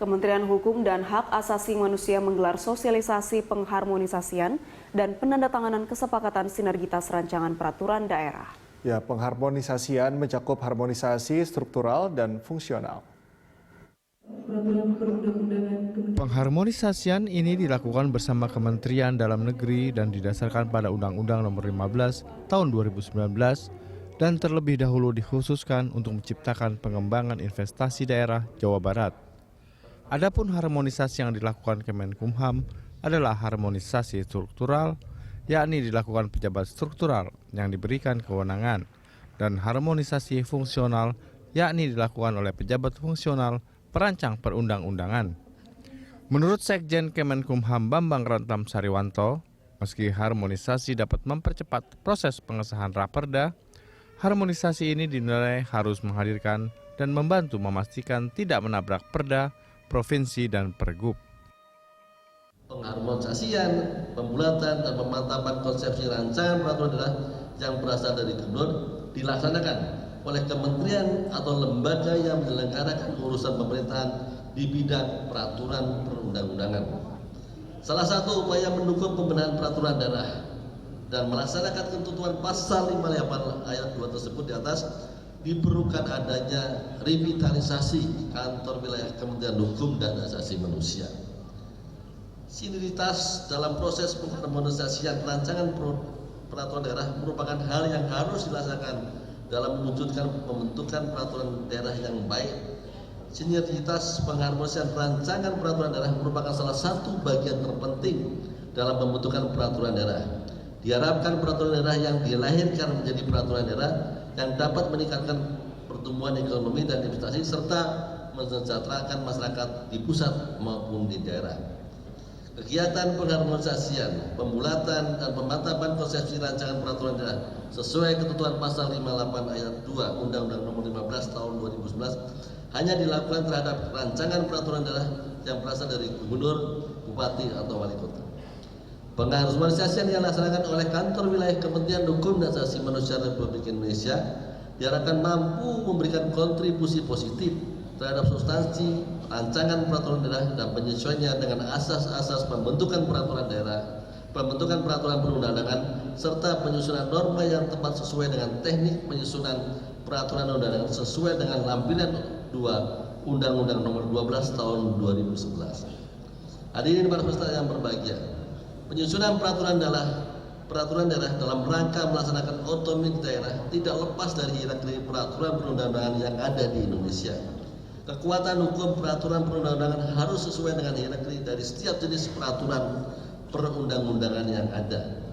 Kementerian Hukum dan Hak Asasi Manusia menggelar sosialisasi pengharmonisasian dan penandatanganan kesepakatan sinergitas rancangan peraturan daerah. Ya, pengharmonisasian mencakup harmonisasi struktural dan fungsional. Pengharmonisasian ini dilakukan bersama Kementerian Dalam Negeri dan didasarkan pada Undang-Undang Nomor 15 Tahun 2019 dan terlebih dahulu dikhususkan untuk menciptakan pengembangan investasi daerah Jawa Barat. Adapun harmonisasi yang dilakukan Kemenkumham adalah harmonisasi struktural, yakni dilakukan pejabat struktural yang diberikan kewenangan, dan harmonisasi fungsional, yakni dilakukan oleh pejabat fungsional perancang perundang-undangan. Menurut Sekjen Kemenkumham Bambang Rantam Sariwanto, meski harmonisasi dapat mempercepat proses pengesahan Raperda, harmonisasi ini dinilai harus menghadirkan dan membantu memastikan tidak menabrak Perda, Provinsi, dan Pergub. Pengharmonisasian, pembulatan, dan pemantapan konsepsi rancangan peraturan daerah yang berasal dari gubernur dilaksanakan oleh kementerian atau lembaga yang menyelenggarakan urusan pemerintahan di bidang peraturan perundang-undangan. Salah satu upaya mendukung pembenahan peraturan daerah dan melaksanakan ketentuan pasal 58 ayat 2 tersebut di atas diperlukan adanya revitalisasi kantor wilayah Kementerian Hukum dan Hak Asasi Manusia. Sinergitas dalam proses pengharmonisasian rancangan peraturan daerah merupakan hal yang harus dilaksanakan dalam mewujudkan pembentukan peraturan daerah yang baik. Sinergitas pengharmonisasian rancangan peraturan daerah merupakan salah satu bagian terpenting dalam pembentukan peraturan daerah. Diharapkan peraturan daerah yang dilahirkan menjadi peraturan daerah yang dapat meningkatkan pertumbuhan ekonomi dan investasi serta mensejahterakan masyarakat di pusat maupun di daerah. Kegiatan pengharmonisasian, pembulatan, dan pemantapan konsepsi rancangan peraturan daerah sesuai ketentuan pasal 58 ayat 2 Undang-Undang Nomor 15 Tahun 2011 hanya dilakukan terhadap rancangan peraturan daerah yang berasal dari gubernur, bupati, atau wali kota. Pengharmonisasian yang dilaksanakan oleh kantor wilayah Kementerian Hukum dan Hak Asasi Manusia Republik Indonesia diharapkan mampu memberikan kontribusi positif terhadap substansi rancangan peraturan daerah dan penyesuaiannya dengan asas-asas pembentukan peraturan daerah, pembentukan peraturan perundang-undangan, serta penyusunan norma yang tepat sesuai dengan teknik penyusunan peraturan undangan sesuai dengan lampiran 2 Undang-Undang Nomor 12 Tahun 2011. Hadirin para peserta yang berbahagia, penyusunan peraturan daerah dalam rangka melaksanakan otonomi daerah tidak lepas dari hierarki peraturan perundang-undangan yang ada di Indonesia. Kekuatan hukum peraturan perundang-undangan harus sesuai dengan hierarki dari setiap jenis peraturan perundang-undangan yang ada.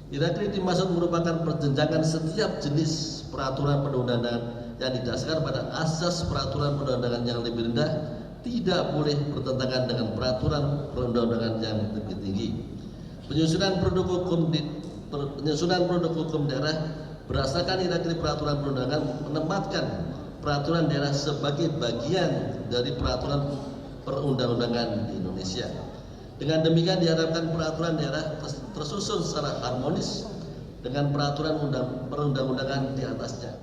Hierarki dimaksud merupakan perjenjangan setiap jenis peraturan perundang-undangan yang didasarkan pada asas peraturan perundang-undangan yang lebih rendah tidak boleh bertentangan dengan peraturan perundang-undangan yang lebih tinggi. Penyusunan produk hukum daerah berdasarkan hierarki peraturan perundangan menempatkan peraturan daerah sebagai bagian dari peraturan perundang-undangan di Indonesia. Dengan demikian diharapkan peraturan daerah tersusun secara harmonis dengan peraturan perundang-undangan di atasnya.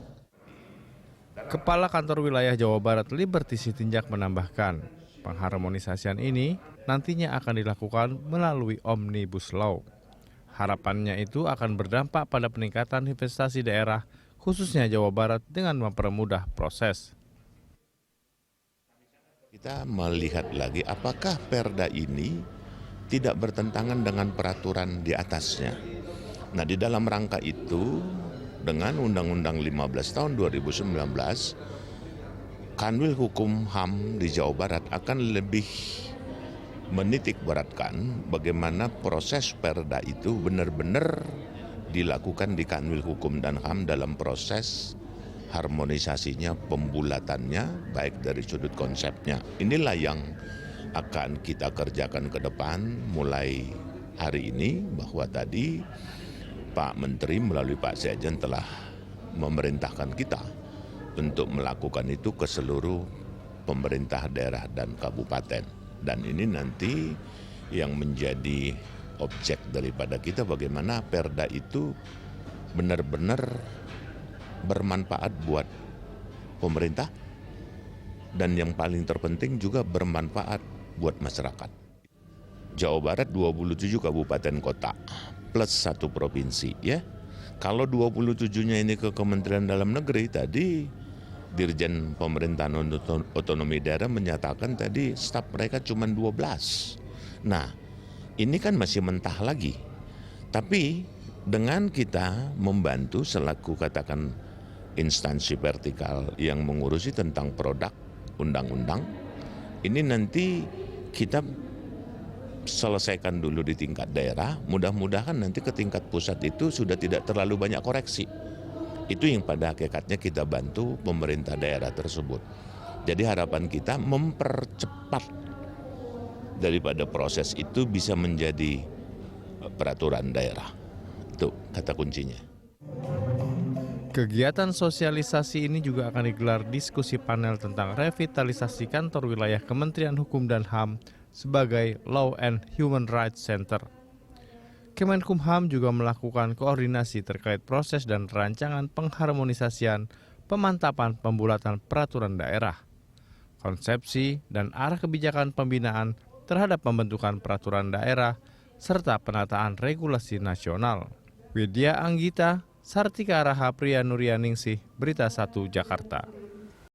Kepala Kantor Wilayah Jawa Barat Liberty Sitinjak menambahkan, pengharmonisasian ini nantinya akan dilakukan melalui Omnibus Law. Harapannya itu akan berdampak pada peningkatan investasi daerah, khususnya Jawa Barat, dengan mempermudah proses. Kita melihat lagi apakah Perda ini tidak bertentangan dengan peraturan di atasnya. Nah, di dalam rangka itu, dengan Undang-Undang 15 tahun 2019, Kanwil Hukum HAM di Jawa Barat akan lebih menitik beratkan bagaimana proses Perda itu benar-benar dilakukan di Kanwil Hukum dan HAM dalam proses harmonisasinya, pembulatannya, baik dari sudut konsepnya. Inilah yang akan kita kerjakan ke depan mulai hari ini, bahwa tadi Pak Menteri melalui Pak Sekjen telah memerintahkan kita untuk melakukan itu ke seluruh pemerintah daerah dan kabupaten. Dan ini nanti yang menjadi objek daripada kita bagaimana Perda itu benar-benar bermanfaat buat pemerintah, dan yang paling terpenting juga bermanfaat buat masyarakat. Jawa Barat 27 kabupaten kota plus 1 provinsi ya. Kalau 27-nya ini ke Kementerian Dalam Negeri tadi Dirjen Pemerintahan Otonomi Daerah menyatakan tadi staf mereka cuma 12. Nah, ini kan masih mentah lagi. Tapi dengan kita membantu selaku katakan instansi vertikal yang mengurusi tentang produk undang-undang, ini nanti kita selesaikan dulu di tingkat daerah, mudah-mudahan nanti ke tingkat pusat itu sudah tidak terlalu banyak koreksi. Itu yang pada hakikatnya kita bantu pemerintah daerah tersebut. Jadi harapan kita mempercepat daripada proses itu bisa menjadi peraturan daerah. Itu kata kuncinya. Kegiatan sosialisasi ini juga akan digelar diskusi panel tentang revitalisasi kantor wilayah Kementerian Hukum dan HAM sebagai Law and Human Rights Center. Kemenkumham juga melakukan koordinasi terkait proses dan rancangan pengharmonisasian, pemantapan pembulatan peraturan daerah, konsepsi dan arah kebijakan pembinaan terhadap pembentukan peraturan daerah, serta penataan regulasi nasional. Widya Anggita, Sartika Raha Priya Nuryaningsih, Berita 1 Jakarta.